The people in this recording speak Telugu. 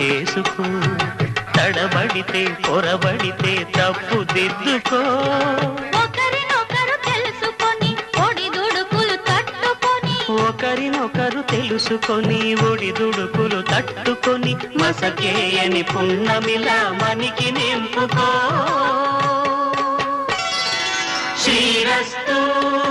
చేసుకో, తడబడితే పొరబడితే తప్పు దిద్దుకో. ఒకరినొకరు తెలుసుకొని ఒడిదుడుకులు తట్టుకొని, ఒకరినొకరు తెలుసుకొని ఒడిదుడుకులు తట్టుకొని, మసకేయని పున్నమిలా మనికి నింపుకో. శ్రీరస్తు.